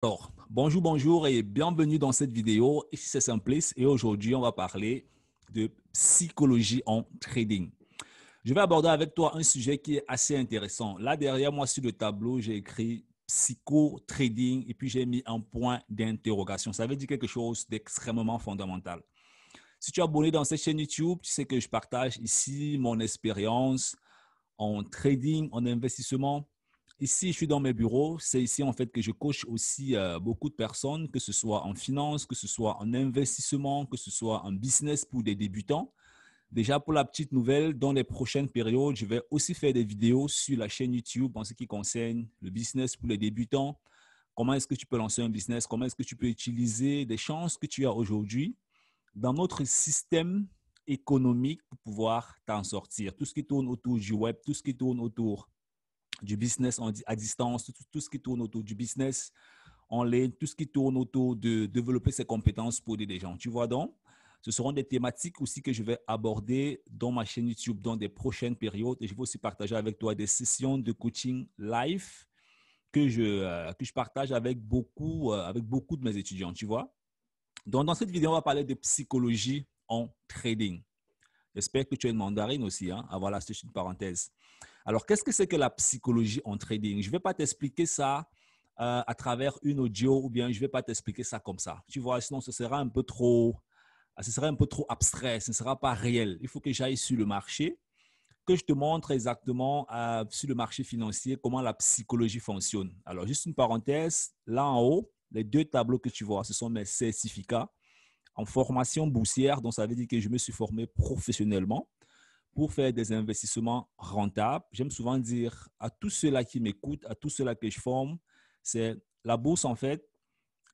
Alors, bonjour, bonjour et bienvenue dans cette vidéo. Ici, c'est Simplice et aujourd'hui, on va parler de psychologie en trading. Je vais aborder avec toi un sujet qui est assez intéressant. Là, derrière moi, sur le tableau, j'ai écrit psycho-trading et puis j'ai mis un point d'interrogation. Ça veut dire quelque chose d'extrêmement fondamental. Si tu es abonné dans cette chaîne YouTube, tu sais que je partage ici mon expérience en trading, en investissement. Ici, je suis dans mes bureaux. C'est ici, en fait, que je coach aussi beaucoup de personnes, que ce soit en finance, que ce soit en investissement, que ce soit en business pour des débutants. Déjà, pour la petite nouvelle, dans les prochaines périodes, je vais aussi faire des vidéos sur la chaîne YouTube en ce qui concerne le business pour les débutants. Comment est-ce que tu peux lancer un business? Comment est-ce que tu peux utiliser des chances que tu as aujourd'hui dans notre système économique pour pouvoir t'en sortir. Tout ce qui tourne autour du web, tout ce qui tourne autour du business à distance, tout ce qui tourne autour du business en ligne, tout ce qui tourne autour de développer ses compétences pour aider des gens. Tu vois donc, ce seront des thématiques aussi que je vais aborder dans ma chaîne YouTube dans des prochaines périodes et je vais aussi partager avec toi des sessions de coaching live que je partage avec beaucoup de mes étudiants, tu vois. Donc, dans cette vidéo, on va parler de psychologie en trading. J'espère que tu es une mandarine aussi. Hein? Ah, voilà, c'est une parenthèse. Alors, qu'est-ce que c'est que la psychologie en trading? Je ne vais pas t'expliquer ça à travers une audio ou bien je ne vais pas t'expliquer ça comme ça. Tu vois, sinon ce serait un peu trop abstrait, ce ne sera pas réel. Il faut que j'aille sur le marché, que je te montre exactement sur le marché financier comment la psychologie fonctionne. Alors, juste une parenthèse, là en haut, les deux tableaux que tu vois, ce sont mes certificats en formation boursière, donc ça veut dire que je me suis formé professionnellement pour faire des investissements rentables. J'aime souvent dire à tous ceux-là qui m'écoutent, à tous ceux-là que je forme, c'est la bourse en fait,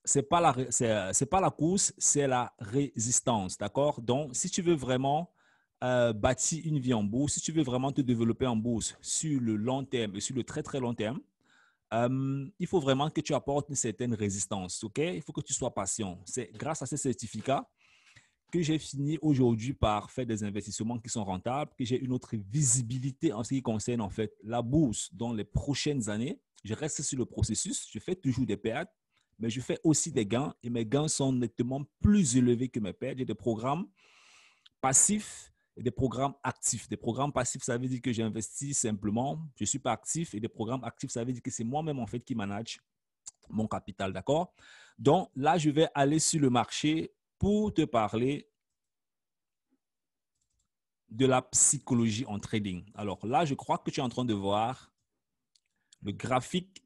c'est pas la course, c'est la résistance, d'accord? Donc, si tu veux vraiment bâtir une vie en bourse, si tu veux vraiment te développer en bourse sur le long terme et sur le très très long terme, il faut vraiment que tu apportes une certaine résistance, ok? Il faut que tu sois patient. C'est grâce à ces certificats que j'ai fini aujourd'hui par faire des investissements qui sont rentables, que j'ai une autre visibilité en ce qui concerne en fait la bourse dans les prochaines années. Je reste sur le processus, je fais toujours des pertes, mais je fais aussi des gains et mes gains sont nettement plus élevés que mes pertes. J'ai des programmes passifs et des programmes actifs. Des programmes passifs, ça veut dire que j'investis simplement, je ne suis pas actif, et des programmes actifs, ça veut dire que c'est moi-même en fait qui manage mon capital, d'accord? Donc là, je vais aller sur le marché pour te parler de la psychologie en trading. Alors là, je crois que tu es en train de voir le graphique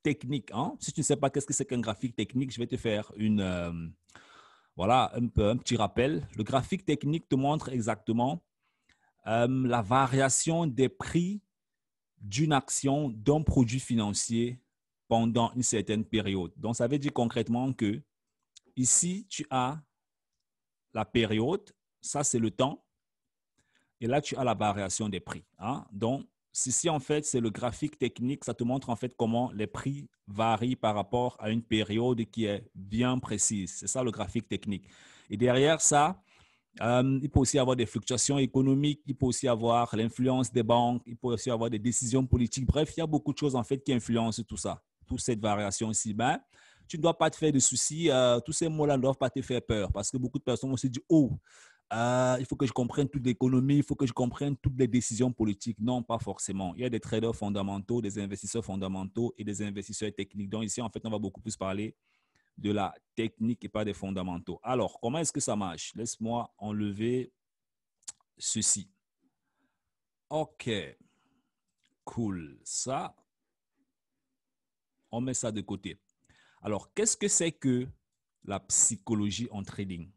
technique. Hein? Si tu ne sais pas qu'est-ce que c'est qu'un graphique technique, je vais te faire voilà, un petit rappel. Le graphique technique te montre exactement la variation des prix d'une action, d'un produit financier pendant une certaine période. Donc, ça veut dire concrètement que ici, tu as la période, ça c'est le temps, et là, tu as la variation des prix. Hein? Donc, ceci, en fait, c'est le graphique technique. Ça te montre, en fait, comment les prix varient par rapport à une période qui est bien précise. C'est ça, le graphique technique. Et derrière ça, il peut aussi avoir des fluctuations économiques. Il peut aussi avoir l'influence des banques. Il peut aussi avoir des décisions politiques. Bref, il y a beaucoup de choses, en fait, qui influencent tout ça, toute cette variation-ci. Ben, tu ne dois pas te faire de soucis. Tous ces mots-là ne doivent pas te faire peur parce que beaucoup de personnes vont se dire, oh, il faut que je comprenne toute l'économie, il faut que je comprenne toutes les décisions politiques. Non, pas forcément. Il y a des traders fondamentaux, des investisseurs fondamentaux et des investisseurs techniques. Donc ici, en fait, on va beaucoup plus parler de la technique et pas des fondamentaux. Alors, comment est-ce que ça marche? Laisse-moi enlever ceci. OK, cool. Ça, on met ça de côté. Alors, qu'est-ce que c'est que la psychologie en trading?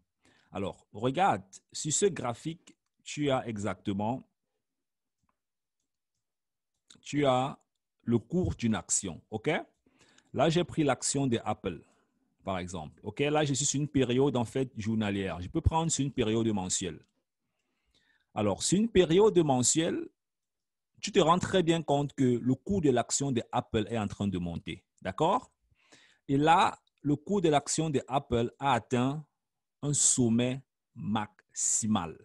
Alors, regarde, sur ce graphique, tu as exactement le cours d'une action, OK? Là, j'ai pris l'action de Apple, par exemple. OK, là, je suis sur une période, en fait, journalière. Je peux prendre sur une période mensuelle. Alors, sur une période mensuelle, tu te rends très bien compte que le cours de l'action de Apple est en train de monter. D'accord? Et là, le cours de l'action de Apple a atteint un sommet maximal.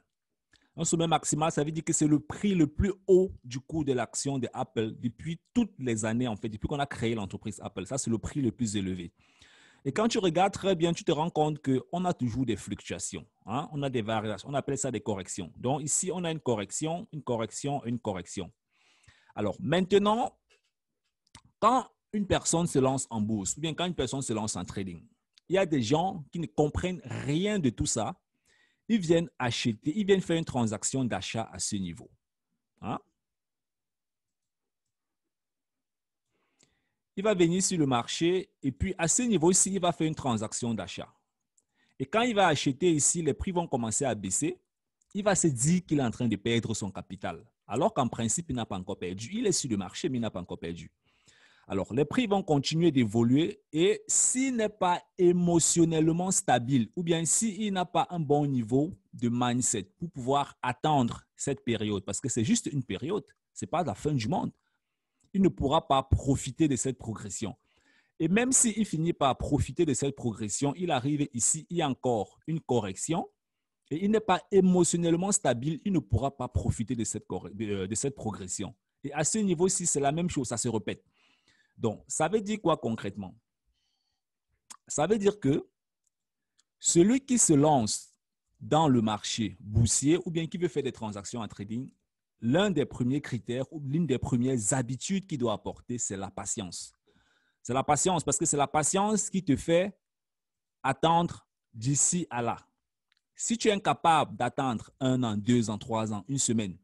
Un sommet maximal, ça veut dire que c'est le prix le plus haut du cours de l'action de Apple depuis toutes les années, en fait, depuis qu'on a créé l'entreprise Apple. Ça, c'est le prix le plus élevé. Et quand tu regardes très bien, tu te rends compte qu'on a toujours des fluctuations. Hein? On a des variations. On appelle ça des corrections. Donc ici, on a une correction, une correction, une correction. Alors maintenant, quand une personne se lance en bourse, ou bien quand une personne se lance en trading, il y a des gens qui ne comprennent rien de tout ça. Ils viennent acheter, ils viennent faire une transaction d'achat à ce niveau. Hein? Il va venir sur le marché et puis à ce niveau-ci, il va faire une transaction d'achat. Et quand il va acheter ici, les prix vont commencer à baisser. Il va se dire qu'il est en train de perdre son capital. Alors qu'en principe, il n'a pas encore perdu. Il est sur le marché, mais il n'a pas encore perdu. Alors, les prix vont continuer d'évoluer et s'il n'est pas émotionnellement stable ou bien s'il n'a pas un bon niveau de mindset pour pouvoir attendre cette période, parce que c'est juste une période, ce n'est pas la fin du monde, il ne pourra pas profiter de cette progression. Et même s'il finit par profiter de cette progression, il arrive ici, il y a encore une correction et il n'est pas émotionnellement stable, il ne pourra pas profiter de cette progression. Et à ce niveau-ci, c'est la même chose, ça se répète. Donc, ça veut dire quoi concrètement? Ça veut dire que celui qui se lance dans le marché boursier ou bien qui veut faire des transactions en trading, l'un des premiers critères ou l'une des premières habitudes qu'il doit apporter, c'est la patience. C'est la patience parce que c'est la patience qui te fait attendre d'ici à là. Si tu es incapable d'attendre 1 an, 2 ans, 3 ans, une semaine,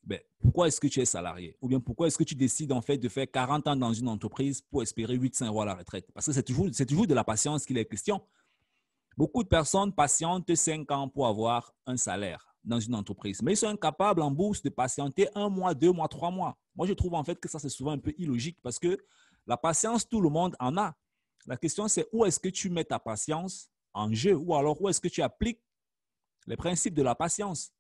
ben, pourquoi est-ce que tu es salarié? Ou bien pourquoi est-ce que tu décides en fait de faire 40 ans dans une entreprise pour espérer 800 € à la retraite? Parce que c'est toujours de la patience qu'il est question. Beaucoup de personnes patientent 5 ans pour avoir un salaire dans une entreprise, mais ils sont incapables en bourse de patienter 1 mois, 2 mois, 3 mois. Moi, je trouve en fait que ça, c'est souvent un peu illogique parce que la patience, tout le monde en a. La question, c'est où est-ce que tu mets ta patience en jeu ou alors où est-ce que tu appliques les principes de la patience.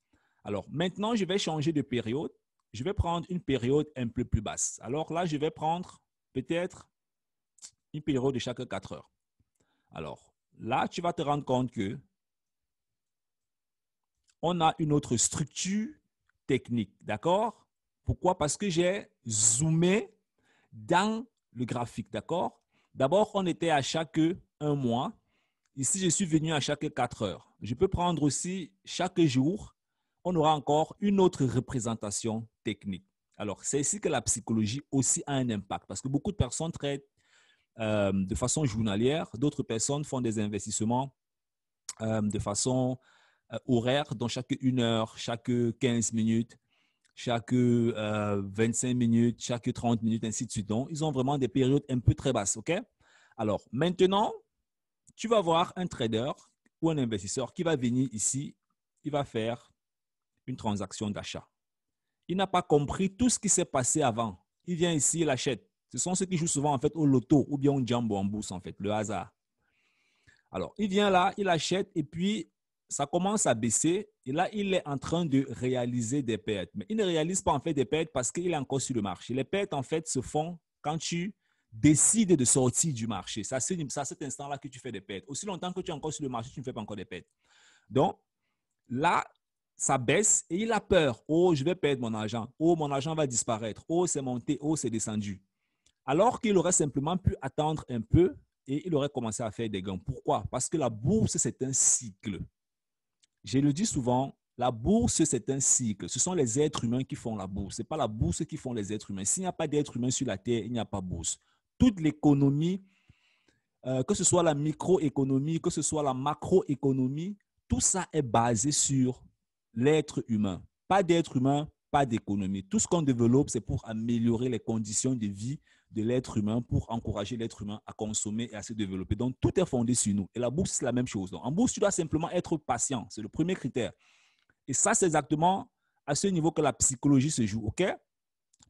Alors, maintenant, je vais changer de période. Je vais prendre une période un peu plus basse. Alors là, je vais prendre peut-être une période de chaque 4 heures. Alors, là, tu vas te rendre compte que on a une autre structure technique, d'accord? Pourquoi? Parce que j'ai zoomé dans le graphique, d'accord? D'abord, on était à chaque 1 mois. Ici, je suis venu à chaque 4 heures. Je peux prendre aussi chaque jour, on aura encore une autre représentation technique. Alors, c'est ici que la psychologie aussi a un impact parce que beaucoup de personnes traitent de façon journalière, d'autres personnes font des investissements de façon horaire, donc chaque 1 heure, chaque 15 minutes, chaque 25 minutes, chaque 30 minutes, ainsi de suite. Donc, ils ont vraiment des périodes un peu très basses, OK? Alors, maintenant, tu vas voir un trader ou un investisseur qui va venir ici, il va faire une transaction d'achat. Il n'a pas compris tout ce qui s'est passé avant. Il vient ici, il achète. Ce sont ceux qui jouent souvent en fait au loto ou bien au jambo en bourse en fait, le hasard. Alors, il vient là, il achète et puis ça commence à baisser et là, il est en train de réaliser des pertes. Mais il ne réalise pas en fait des pertes parce qu'il est encore sur le marché. Les pertes en fait se font quand tu décides de sortir du marché. C'est à cet instant-là que tu fais des pertes. Aussi longtemps que tu es encore sur le marché, tu ne fais pas encore des pertes. Donc, là, ça baisse et il a peur. Oh, je vais perdre mon argent. Oh, mon argent va disparaître. Oh, c'est monté. Oh, c'est descendu. Alors qu'il aurait simplement pu attendre un peu et il aurait commencé à faire des gains. Pourquoi? Parce que la bourse, c'est un cycle. Je le dis souvent, la bourse, c'est un cycle. Ce sont les êtres humains qui font la bourse. Ce n'est pas la bourse qui font les êtres humains. S'il n'y a pas d'êtres humains sur la Terre, il n'y a pas de bourse. Toute l'économie, que ce soit la microéconomie, que ce soit la macroéconomie, tout ça est basé sur l'être humain. Pas d'être humain, pas d'économie. Tout ce qu'on développe, c'est pour améliorer les conditions de vie de l'être humain, pour encourager l'être humain à consommer et à se développer. Donc, tout est fondé sur nous. Et la bourse, c'est la même chose. Donc, en bourse, tu dois simplement être patient. C'est le premier critère. Et ça, c'est exactement à ce niveau que la psychologie se joue. OK?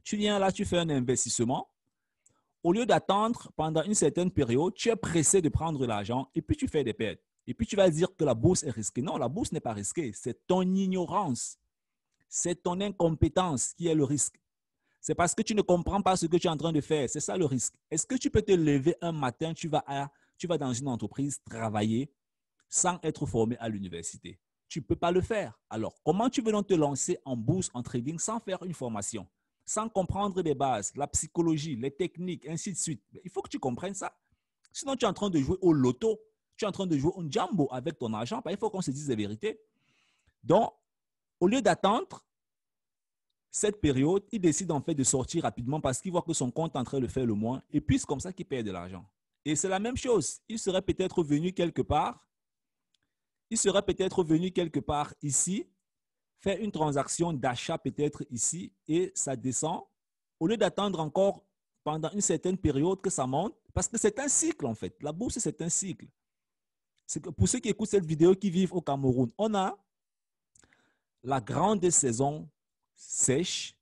Tu viens là, tu fais un investissement. Au lieu d'attendre pendant une certaine période, tu es pressé de prendre l'argent et puis tu fais des pertes. Et puis tu vas dire que la bourse est risquée. Non, la bourse n'est pas risquée. C'est ton ignorance. C'est ton incompétence qui est le risque. C'est parce que tu ne comprends pas ce que tu es en train de faire. C'est ça le risque. Est-ce que tu peux te lever un matin, tu vas dans une entreprise travailler sans être formé à l'université? tu ne peux pas le faire. Alors, comment tu veux donc te lancer en bourse, en trading, sans faire une formation, sans comprendre les bases, la psychologie, les techniques, ainsi de suite? Il faut que tu comprennes ça. Sinon, tu es en train de jouer au loto, tu es en train de jouer au jambo avec ton argent. Il faut qu'on se dise la vérité. Donc, au lieu d'attendre cette période, il décide en fait de sortir rapidement parce qu'il voit que son compte est en train de faire le moins et puis c'est comme ça qu'il perd de l'argent. Et c'est la même chose. Il serait peut-être venu quelque part, ici, faire une transaction d'achat peut-être ici et ça descend. Au lieu d'attendre encore pendant une certaine période que ça monte, parce que c'est un cycle en fait. La bourse, c'est un cycle. C'est que pour ceux qui écoutent cette vidéo, qui vivent au Cameroun, on a la grande saison sèche,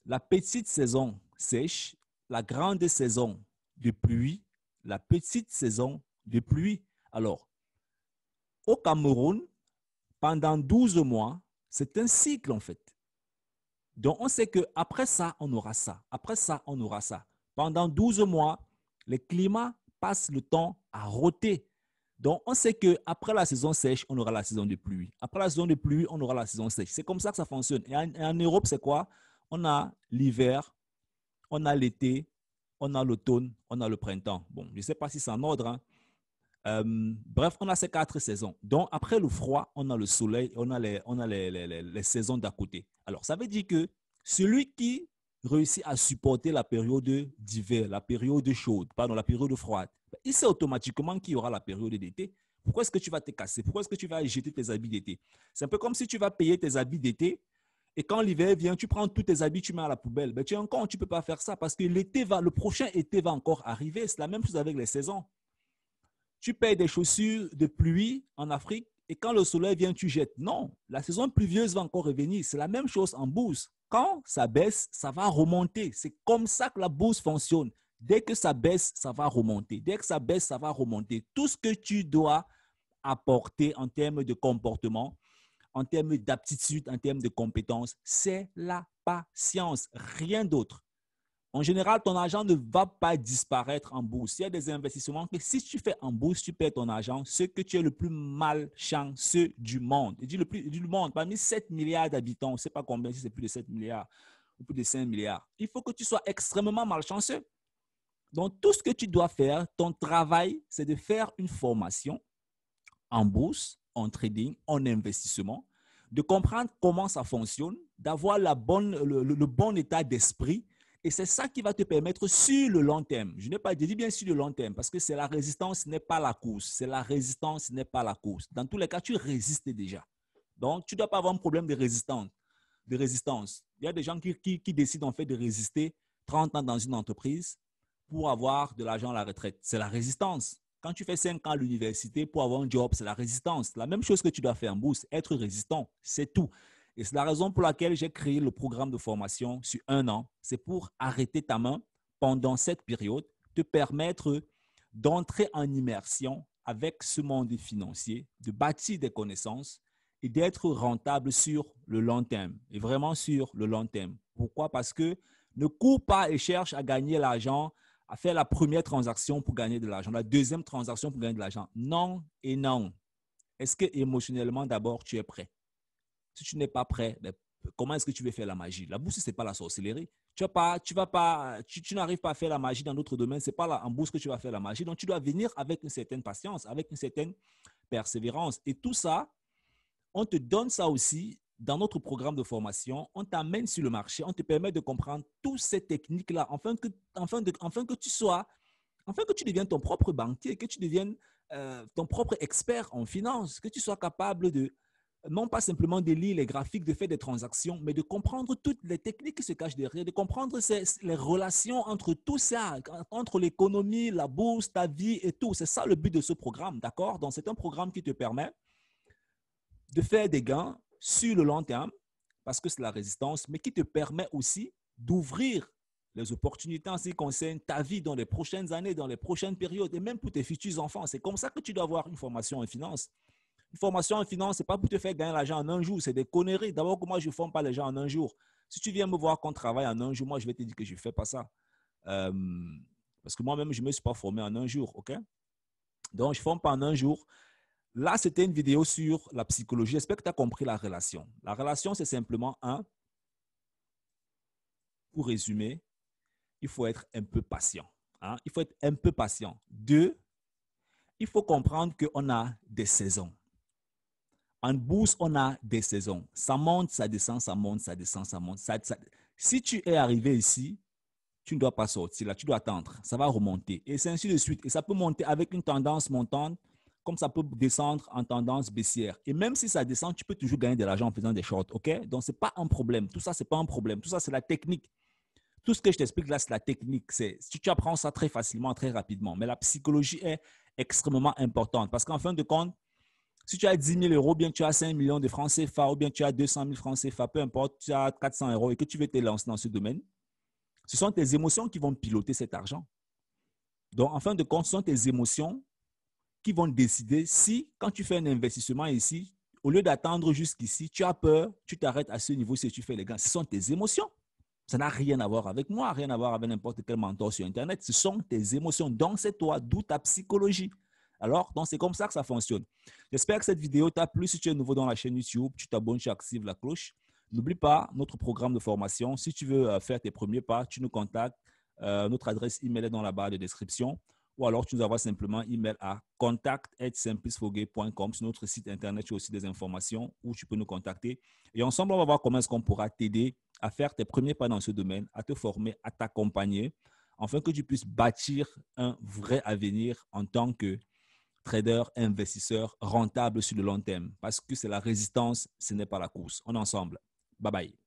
la petite saison sèche, la grande saison de pluie, la petite saison de pluie. Alors, au Cameroun, pendant 12 mois, c'est un cycle en fait. Donc, on sait qu'après ça, on aura ça. Après ça, on aura ça. Pendant 12 mois, le climat passe le temps à roter. Donc, on sait qu'après la saison sèche, on aura la saison de pluie. Après la saison de pluie, on aura la saison sèche. C'est comme ça que ça fonctionne. Et en Europe, c'est quoi? On a l'hiver, on a l'été, on a l'automne, on a le printemps. Bon, je ne sais pas si c'est en ordre, hein. Bref, on a ces 4 saisons. Donc, après le froid, on a le soleil, on a les saisons d'à côté. Alors, ça veut dire que celui qui réussit à supporter la période d'hiver, la période chaude, pardon, la période froide, il sait automatiquement qu'il y aura la période d'été. Pourquoi est-ce que tu vas te casser? Pourquoi est-ce que tu vas jeter tes habits d'été? C'est un peu comme si tu vas payer tes habits d'été et quand l'hiver vient, tu prends tous tes habits, tu mets à la poubelle. Mais tu es encore, tu ne peux pas faire ça parce que le prochain été va encore arriver. C'est la même chose avec les saisons. Tu payes des chaussures de pluie en Afrique et quand le soleil vient, tu jettes. Non, la saison pluvieuse va encore revenir. C'est la même chose en bourse. Quand ça baisse, ça va remonter. C'est comme ça que la bourse fonctionne. Dès que ça baisse, ça va remonter. Dès que ça baisse, ça va remonter. Tout ce que tu dois apporter en termes de comportement, en termes d'aptitude, en termes de compétences, c'est la patience, rien d'autre. En général, ton argent ne va pas disparaître en bourse. Il y a des investissements que si tu fais en bourse, tu perds ton argent, ce que tu es le plus malchanceux du monde. Je dis le plus du monde, parmi 7 milliards d'habitants, on ne sait pas combien, si c'est plus de 7 milliards ou plus de 5 milliards. Il faut que tu sois extrêmement malchanceux. Donc, tout ce que tu dois faire, ton travail, c'est de faire une formation en bourse, en trading, en investissement, de comprendre comment ça fonctionne, d'avoir le bon état d'esprit. Et c'est ça qui va te permettre sur le long terme. Je dis bien sur le long terme, parce que c'est la résistance, n'est pas la course. C'est la résistance, n'est pas la course. Dans tous les cas, tu résistes déjà. Donc, tu ne dois pas avoir un problème de résistance. Il y a des gens qui décident en fait de résister 30 ans dans une entreprise pour avoir de l'argent à la retraite. C'est la résistance. Quand tu fais 5 ans à l'université pour avoir un job, c'est la résistance. La même chose que tu dois faire en bourse, être résistant, c'est tout. Et c'est la raison pour laquelle j'ai créé le programme de formation sur 1 an. C'est pour arrêter ta main pendant cette période, te permettre d'entrer en immersion avec ce monde financier, de bâtir des connaissances et d'être rentable sur le long terme. Et vraiment sur le long terme. Pourquoi? Parce que ne cours pas et cherche à gagner l'argent, à faire la première transaction pour gagner de l'argent, la deuxième transaction pour gagner de l'argent. Non et non. Est-ce que émotionnellement, d'abord, tu es prêt? Si tu n'es pas prêt, comment est-ce que tu veux faire la magie? La bourse, ce n'est pas la sorcellerie. Tu n'arrives pas à faire la magie dans d'autres domaines. Ce n'est pas là, en bourse que tu vas faire la magie. Donc, tu dois venir avec une certaine patience, avec une certaine persévérance. Et tout ça, on te donne ça aussi dans notre programme de formation. On t'amène sur le marché. On te permet de comprendre toutes ces techniques-là, afin que tu deviennes ton propre banquier, que tu deviennes ton propre expert en finance, que tu sois capable de non pas simplement de lire les graphiques, de faire des transactions, mais de comprendre toutes les techniques qui se cachent derrière, de comprendre les relations entre tout ça, entre l'économie, la bourse, ta vie et tout. C'est ça le but de ce programme, d'accord? Donc, c'est un programme qui te permet de faire des gains sur le long terme, parce que c'est la résistance, mais qui te permet aussi d'ouvrir les opportunités en ce qui concerne ta vie dans les prochaines années, dans les prochaines périodes, et même pour tes futurs enfants. C'est comme ça que tu dois avoir une formation en finance. Une formation en finance, ce n'est pas pour te faire gagner l'argent en un jour, c'est des conneries. D'abord, moi, je ne forme pas les gens en un jour. Si tu viens me voir qu'on travaille en un jour, moi, je vais te dire que je ne fais pas ça. Parce que moi-même, je ne me suis pas formé en un jour, OK? Donc, je ne forme pas en un jour. Là, c'était une vidéo sur la psychologie. J'espère que tu as compris la relation. La relation, c'est simplement pour résumer, il faut être un peu patient. Hein? Il faut être un peu patient. 2, il faut comprendre qu'on a des saisons. En bourse, on a des saisons. Ça monte, ça descend, ça monte, ça descend, ça monte. Si tu es arrivé ici, tu ne dois pas sortir là, tu dois attendre. Ça va remonter. Et c'est ainsi de suite. Et ça peut monter avec une tendance montante, comme ça peut descendre en tendance baissière. Et même si ça descend, tu peux toujours gagner de l'argent en faisant des shorts. OK? Donc, ce n'est pas un problème. Tout ça, ce n'est pas un problème. Tout ça, c'est la technique. Tout ce que je t'explique là, c'est la technique. Si tu apprends ça très facilement, très rapidement. Mais la psychologie est extrêmement importante parce qu'en fin de compte, si tu as 10 000 euros, bien tu as 5 millions de francs CFA ou bien tu as 200 000 francs CFA, peu importe, tu as 400 euros et que tu veux te lancer dans ce domaine, ce sont tes émotions qui vont piloter cet argent. Donc, en fin de compte, ce sont tes émotions qui vont décider si, quand tu fais un investissement ici, au lieu d'attendre jusqu'ici, tu as peur, tu t'arrêtes à ce niveau si tu fais les gains. Ce sont tes émotions. Ça n'a rien à voir avec moi, rien à voir avec n'importe quel mentor sur Internet. Ce sont tes émotions. Donc, c'est toi, d'où ta psychologie. Alors, donc c'est comme ça que ça fonctionne. J'espère que cette vidéo t'a plu. Si tu es nouveau dans la chaîne YouTube, tu t'abonnes, tu actives la cloche. N'oublie pas notre programme de formation. Si tu veux faire tes premiers pas, tu nous contactes. Notre adresse email est dans la barre de description. Ou alors, tu nous envoies simplement email à contact@simpliceforgay.com. Sur notre site internet, tu as aussi des informations où tu peux nous contacter. Et ensemble, on va voir comment est-ce qu'on pourra t'aider à faire tes premiers pas dans ce domaine, à te former, à t'accompagner, afin que tu puisses bâtir un vrai avenir en tant que trader, investisseur rentable sur le long terme. Parce que c'est la résistance, ce n'est pas la course. On est ensemble. Bye bye.